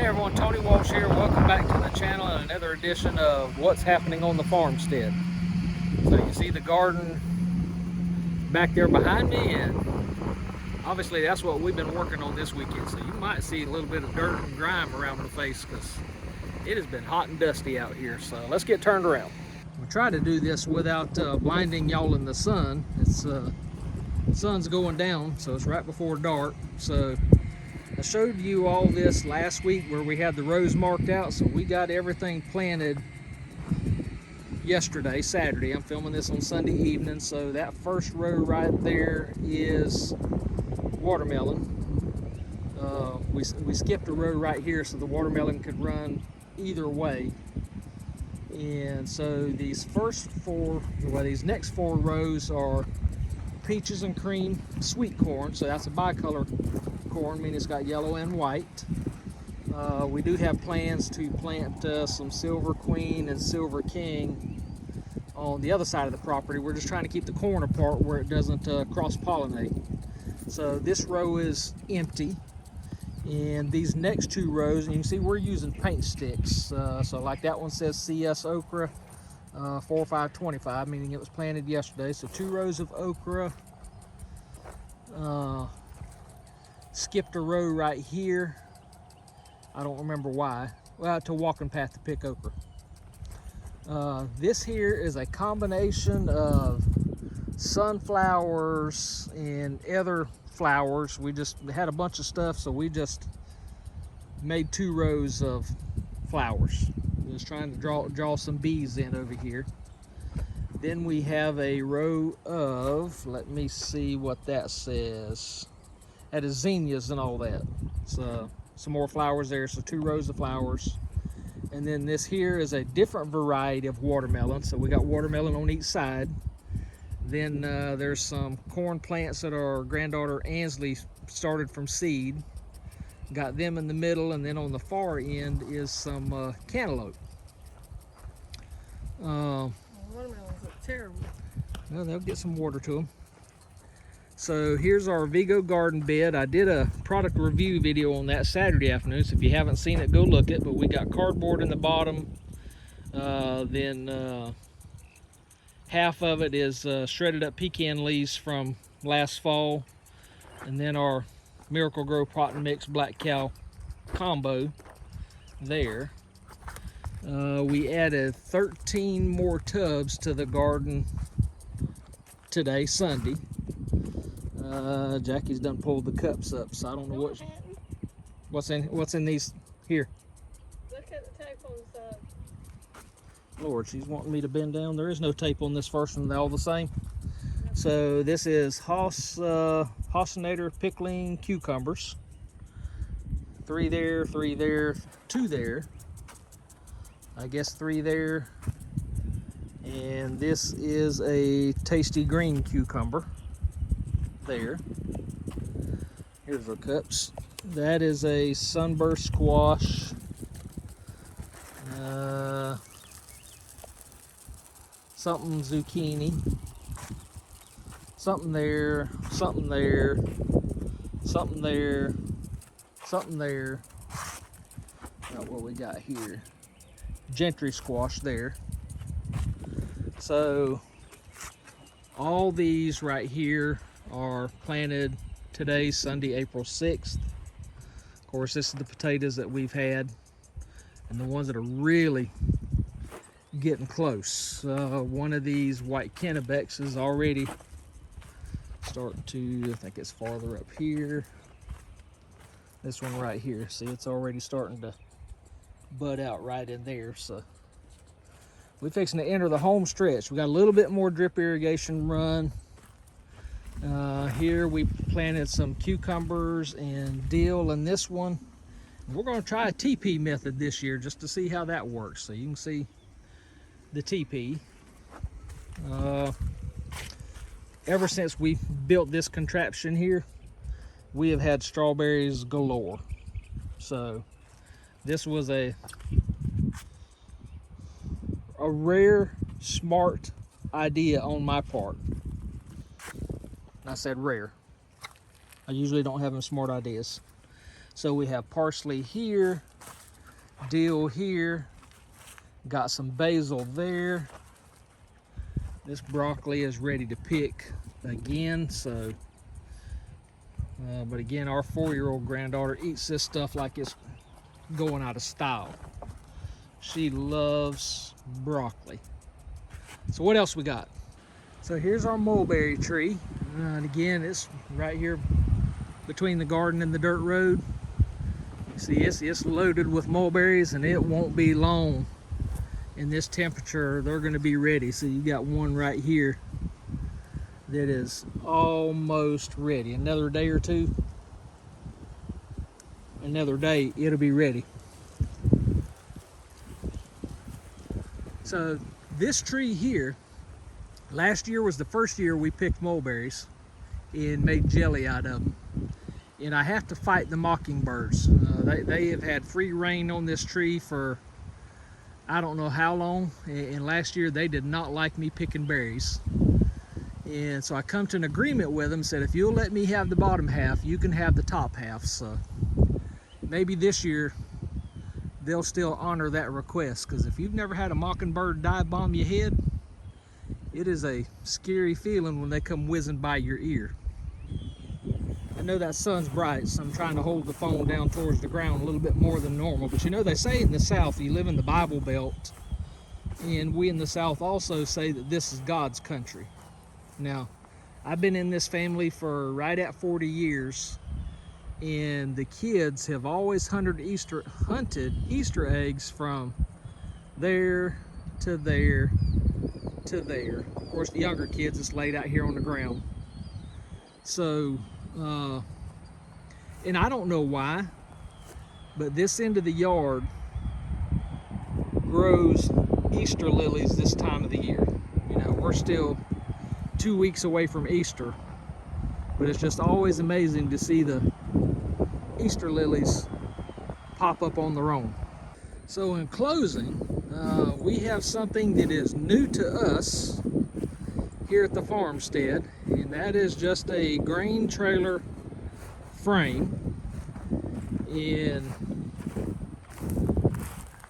everyone, Tony Walsh here. Welcome back to the channel and another edition of What's Happening on the Farmstead. So you see the garden back there behind me, and obviously that's what we've been working on this weekend. So you might see a little bit of dirt and grime around my face because it has been hot and dusty out here. So let's get turned around. We try to do this without blinding y'all in the sun. The sun's going down, so it's right before dark. So I showed you all this last week where we had the rows marked out, so we got everything planted yesterday, Saturday. I'm filming this on Sunday evening, so that first row right there is watermelon. We skipped a row right here so the watermelon could run either way. And so these next four rows are peaches and cream sweet corn, so that's a bicolor corn, meaning it's got yellow and white. We do have plans to plant some Silver Queen and Silver King on the other side of the property. We're just trying to keep the corn apart where it doesn't cross-pollinate. So this row is empty, and these next two rows, and you can see we're using paint sticks. So like that one says CS Okra 4525, meaning it was planted yesterday. So 2 rows of okra. Skipped a row right here. I don't remember why. Well, to walking path to pick okra. This here is a combination of sunflowers and other flowers. We just had a bunch of stuff, so we just made 2 rows of flowers. Just trying to draw some bees in over here. Then we have a row of, let me see what that says. That is zinnias and all that. So some more flowers there, so 2 rows of flowers. And then this here is a different variety of watermelon. So we got watermelon on each side. Then there's some corn plants that our granddaughter Ansley started from seed. Got them in the middle, and then on the far end is some cantaloupe. Watermelons look terrible. Well, they'll get some water to them. So here's our Vigo garden bed. I did a product review video on that Saturday afternoon, so if you haven't seen it, go look it. But we got cardboard in the bottom. Then half of it is shredded up pecan leaves from last fall. And then our Miracle Grow Pot and Mix Black Cow combo there. We added 13 more tubs to the garden today, Sunday. Jackie's done pulled the cups up, so I don't know what's in these here. Look at the tape on the side. Lord, she's wanting me to bend down. There is no tape on this first one. They're all the same. So this is Haussenator pickling cucumbers. 3 there, 3 there, 2 there. I guess 3 there. And this is a tasty green cucumber. There. Here's our cups. That is a sunburst squash. Something zucchini. Something there. Something there. Something there. Something there. Not what we got here. Gentry squash there. So all these right here are planted today, Sunday, April 6th. Of course, this is the potatoes that we've had and the ones that are really getting close. One of these white Kennebecs is already starting to, I think it's farther up here. This one right here, see, it's already starting to bud out right in there. So we're fixing to enter the home stretch. We got a little bit more drip irrigation run. Here we planted some cucumbers and dill in this one. We're going to try a TP method this year just to see how that works. So you can see the TP. Ever since we built this contraption here, we have had strawberries galore. So this was a rare, smart idea on my part. I said rare. I usually don't have them smart ideas. So we have parsley here, dill here. Got some basil there. This broccoli is ready to pick again, so but again, our 4-year-old granddaughter eats this stuff like it's going out of style. She loves broccoli. So what else we got? So here's our mulberry tree, and again, it's right here between the garden and the dirt road. You see, it's loaded with mulberries, and it won't be long in this temperature they're going to be ready. So you got one right here that is almost ready. Another day or two, another day, it'll be ready. So this tree here, last year was the first year we picked mulberries and made jelly out of them. And I have to fight the mockingbirds. They have had free reign on this tree for I don't know how long, and last year they did not like me picking berries. And so I come to an agreement with them, said if you'll let me have the bottom half, you can have the top half. So maybe this year they'll still honor that request, because if you've never had a mockingbird dive bomb your head, it is a scary feeling when they come whizzing by your ear. I know that sun's bright, so I'm trying to hold the phone down towards the ground a little bit more than normal. But you know, they say in the South, you live in the Bible Belt, and we in the South also say that this is God's country. Now, I've been in this family for right at 40 years, and the kids have always hunted Easter eggs from there to there to there. Of course, the younger kids, it's laid out here on the ground. So, and I don't know why, but this end of the yard grows Easter lilies this time of the year. You know, we're still 2 weeks away from Easter, but it's just always amazing to see the Easter lilies pop up on their own. So in closing, we have something that is new to us here at the farmstead, and that is just a grain trailer frame. And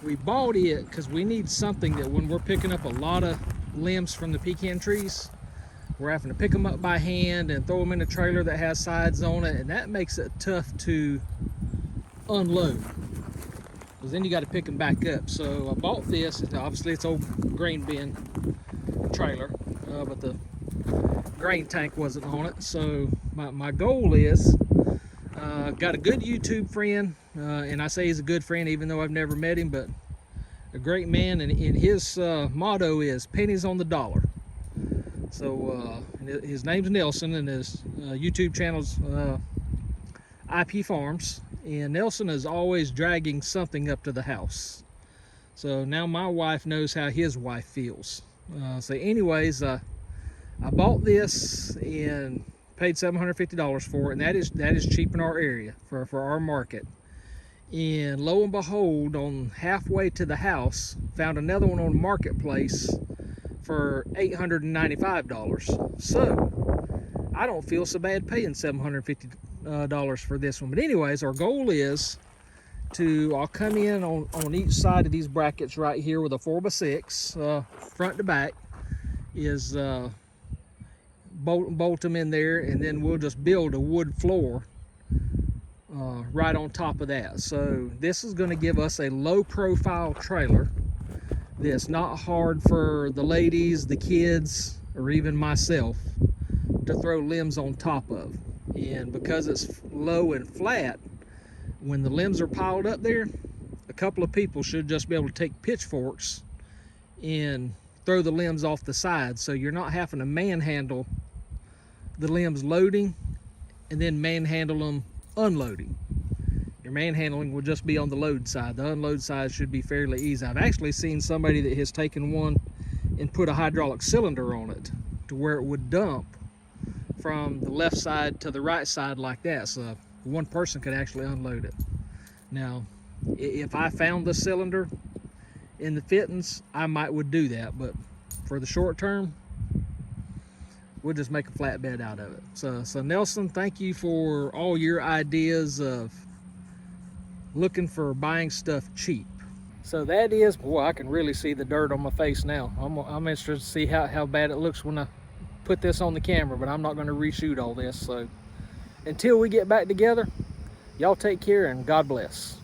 we bought it because we need something that when we're picking up a lot of limbs from the pecan trees, we're having to pick them up by hand and throw them in a trailer that has sides on it, and that makes it tough to unload, because then you got to pick them back up. So I bought this. Obviously it's old grain bin trailer, but the grain tank wasn't on it. So my goal is, got a good YouTube friend, and I say he's a good friend even though I've never met him, but a great man, and his motto is pennies on the dollar. So his name's Nelson, and his YouTube channel's IP Farms, and Nelson is always dragging something up to the house. So now my wife knows how his wife feels. So anyways, I bought this and paid $750 for it, and that is cheap in our area for our market. And lo and behold, on halfway to the house, found another one on Marketplace for $895. So I don't feel so bad paying $750 for this one. But anyways, our goal is I'll come in on each side of these brackets right here with a 4x6 front to back, is bolt them in there, and then we'll just build a wood floor right on top of that. So this is going to give us a low profile trailer that's not hard for the ladies, the kids, or even myself to throw limbs on top of. And because it's low and flat, when the limbs are piled up there, a couple of people should just be able to take pitchforks and throw the limbs off the side, so you're not having to manhandle the limbs loading and then manhandle them unloading. Your manhandling will just be on the load side. The unload side should be fairly easy. I've actually seen somebody that has taken one and put a hydraulic cylinder on it to where it would dump from the left side to the right side like that, so one person could actually unload it. Now, if I found the cylinder in the fittings, I would do that, but for the short term, we'll just make a flatbed out of it. So Nelson, thank you for all your ideas of looking for buying stuff cheap. So that is, boy, I can really see the dirt on my face now. I'm interested to see how bad it looks when I put this on the camera, but I'm not going to reshoot all this. So until we get back together, y'all take care and God bless.